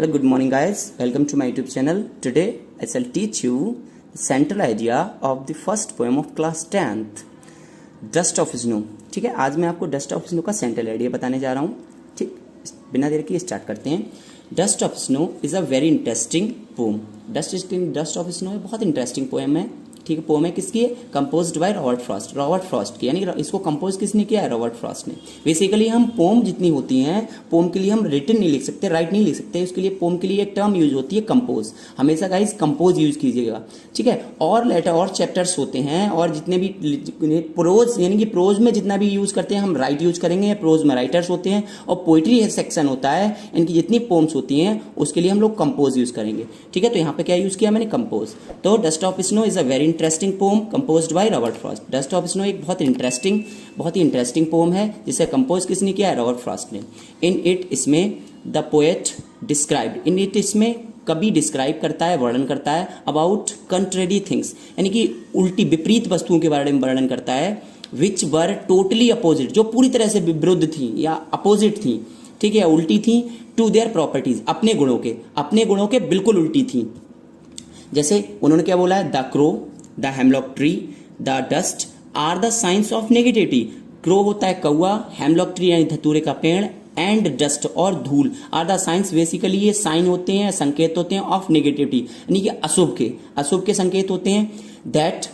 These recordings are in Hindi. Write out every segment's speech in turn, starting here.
Hello, good morning guys. Welcome to my YouTube channel. Today I shall teach you the central idea of the first poem of class 10th, dust of snow. ठीक है, आज मैं आपको डस्ट ऑफ स्नो का सेंट्रल आइडिया बताने जा रहा हूँ. ठीक, बिना देर के स्टार्ट करते हैं. Dust of snow is a very interesting poem. Dust of snow बहुत इंटरेस्टिंग पोएम है. ठीक है, पोएम है किसकी है? Composed by Robert Frost. Robert Frost की, यानी इसको कंपोज किसने किया है? रॉबर्ट फ्रॉस्ट ने. बेसिकली हम पोम जितनी होती हैं, पोम के लिए हम रिटन नहीं लिख सकते, राइट नहीं लिख सकते. उसके लिए पोम के लिए एक टर्म यूज होती है कंपोज. हमेशा गाइस कंपोज यूज कीजिएगा. ठीक है, और लेटर और चैप्टर्स होते हैं, और जितने भी प्रोज यानी कि प्रोज में जितना भी यूज करते हैं हम राइट यूज करेंगे. प्रोज में राइटर्स होते हैं, और पोइट्री सेक्शन होता है, इनकी जितनी पोम्स होती हैं उसके लिए हम लोग कंपोज यूज करेंगे. ठीक है, तो यहाँ पे क्या यूज किया मैंने? कंपोज. तो dust of snow is a very interesting poem composed by Robert Frost. Dust of snow एक बहुत ही इंटरेस्टिंग पोम है जिसे कंपोज किसने किया है? रॉबर्ट फ्रॉस्ट ने. इन इट, इसमें the poet described. In it, इसमें कभी डिस्क्राइब करता है, वर्णन करता है अबाउट कंट्रेरी थिंग्स, यानी कि उल्टी विपरीत वस्तुओं के बारे में वर्णन करता है. विच वर टोटली अपोजिट, जो पूरी तरह से विरुद्ध थी या अपोजिट थी. ठीक है, या उल्टी थी. टू देयर प्रॉपर्टीज, अपने गुणों के बिल्कुल उल्टी थी. जैसे उन्होंने क्या बोला है? The crow, the hemlock tree, the dust are the signs of negativity. Crow होता है कौवा, हेमलॉक ट्री यानी धतूरे का पेड़, एंड डस्ट और धूल आर द साइंस. बेसिकली ये साइन होते हैं, संकेत होते हैं ऑफ नेगेटिविटी, यानी कि अशुभ के संकेत होते हैं. दैट,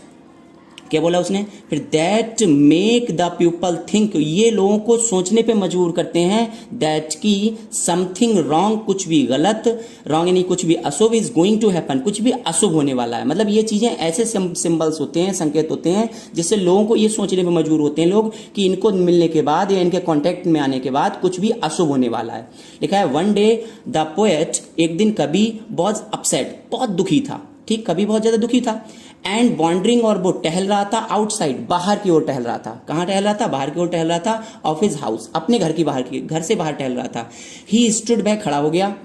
क्या बोला उसने फिर? That make the people think, ये लोगों को सोचने पे मजबूर करते हैं. दैट की समथिंग रॉन्ग, कुछ भी गलत, रॉन्ग यानी कुछ भी अशुभ, इज गोइंग टू हैपन, कुछ भी अशुभ होने वाला है. मतलब ये चीजें ऐसे सिंबल्स होते हैं, संकेत होते हैं, जिससे लोगों को ये सोचने पे मजबूर होते हैं लोग कि इनको मिलने के बाद या इनके कॉन्टेक्ट में आने के बाद कुछ भी अशुभ होने वाला है. लिखा है वन डे द पोएट, एक दिन कवि वॉज अपसेट, बहुत दुखी था. ठीक, कवि बहुत ज्यादा दुखी था. एंड वॉन्डरिंग, और वो टहल रहा था आउटसाइड, बाहर की ओर टहल रहा था. कहाँ टहल रहा था? बाहर की ओर टहल रहा था. ऑफ हिज हाउस, अपने घर से बाहर टहल रहा था. ही स्टूड बैक, खड़ा हो गया.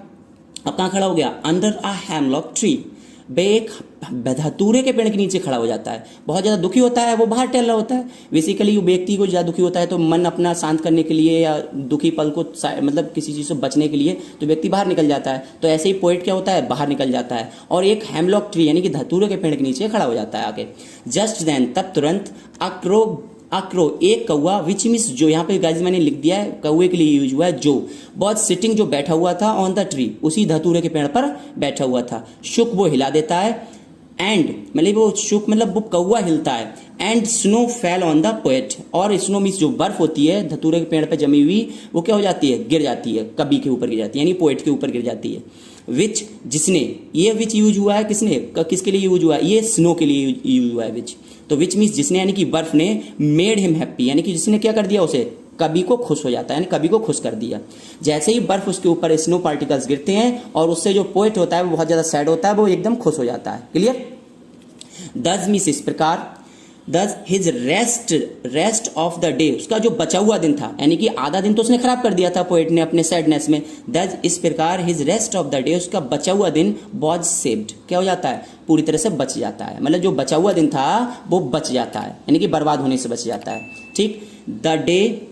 अब कहाँ खड़ा हो गया? अंडर अ हेमलॉक ट्री, एक धतूरे के पेड़ के नीचे खड़ा हो जाता है. बहुत ज्यादा दुखी होता है, वो बाहर टहल रहा होता है. बेसिकली वो व्यक्ति को ज्यादा दुखी होता है तो मन अपना शांत करने के लिए या दुखी पल को मतलब किसी चीज से बचने के लिए तो व्यक्ति बाहर निकल जाता है. तो ऐसे ही पोएट क्या होता है? बाहर निकल जाता है और एक हेमलॉक ट्री यानी कि धतूरे के पेड़ के नीचे खड़ा हो जाता है आके. जस्ट देन, तब तुरंत, अक्रो, एक कौआ, विच मीन्स जो, यहाँ पे गाइस मैंने लिख दिया है कौए के लिए यूज हुआ है जो. बहुत सिटिंग, जो बैठा हुआ था, ऑन द ट्री, उसी धतूरे के पेड़ पर बैठा हुआ था. शुक, वो हिला देता है. एंड मतलब वो शुक मतलब वो कौआ हिलता है. And snow fell on the poet, और स्नो मीन्स जो बर्फ होती है धतूरे के पेड़ पर जमी हुई, वो क्या हो जाती है? गिर जाती है, कवि के ऊपर गिर जाती है, यानी पोएट के ऊपर गिर जाती है. विच, जिसने, ये विच यूज हुआ है किसने? किसके लिए यूज हुआ है? ये स्नो के लिए यूज हुआ है विच. तो विच मीन्स जिसने, यानी कि बर्फ ने, मेड हिम हैप्पी, यानी कि जिसने क्या कर दिया उसे? कवि को खुश हो जाता है, यानी कवि को खुश कर दिया. जैसे ही बर्फ उसके ऊपर स्नो पार्टिकल्स गिरते हैं और उससे जो पोएट होता है वो बहुत ज्यादा सैड होता है, वो एकदम खुश हो जाता है. क्लियर? दस मीन्स इस प्रकार. दस his rest of the day, उसका जो बचा हुआ दिन था, यानी कि आधा दिन तो उसने खराब कर दिया था पोएट ने अपने सैडनेस में. दस, इस प्रकार, his rest of the day, उसका बचा हुआ दिन, वॉज सेव्ड, क्या हो जाता है? पूरी तरह से बच जाता है. मतलब जो बचा हुआ दिन था वो बच जाता है, यानी कि बर्बाद होने से बच जाता है. ठीक, द डे,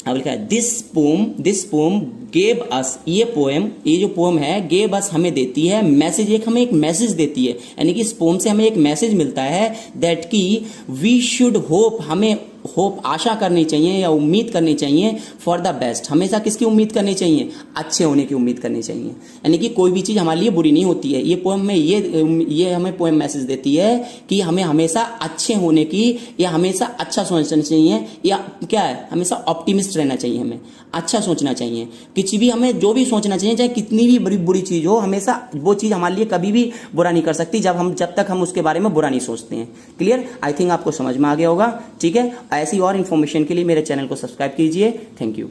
अब लिखा है दिस पोम गेव अस, ये जो पोम है, गेव अस, हमें देती है मैसेज, हमें एक मैसेज देती है, यानी कि इस पोम से हमें एक मैसेज मिलता है. दैट की वी शुड होप, हमें होप, आशा करनी चाहिए या उम्मीद करनी चाहिए. फॉर द बेस्ट, हमेशा किसकी उम्मीद करनी चाहिए? अच्छे होने की उम्मीद करनी चाहिए, यानी कि कोई भी चीज हमारे लिए बुरी नहीं होती है. ये पोएम में ये हमें पोएम मैसेज देती है कि हमें हमेशा अच्छे होने की या हमेशा अच्छा सोचना चाहिए, या क्या है, हमेशा ऑप्टिमिस्ट रहना चाहिए, हमें अच्छा सोचना चाहिए. कुछ भी हमें जो भी सोचना चाहिए, चाहे कितनी भी बड़ी बुरी चीज हो, हमेशा वो चीज हमारे लिए कभी भी बुरा नहीं कर सकती जब तक हम उसके बारे में बुरा नहीं सोचते हैं. क्लियर? आई थिंक आपको समझ में आ गया होगा. ठीक है, ऐसी और इन्फॉर्मेशन के लिए मेरे चैनल को सब्सक्राइब कीजिए. Thank you.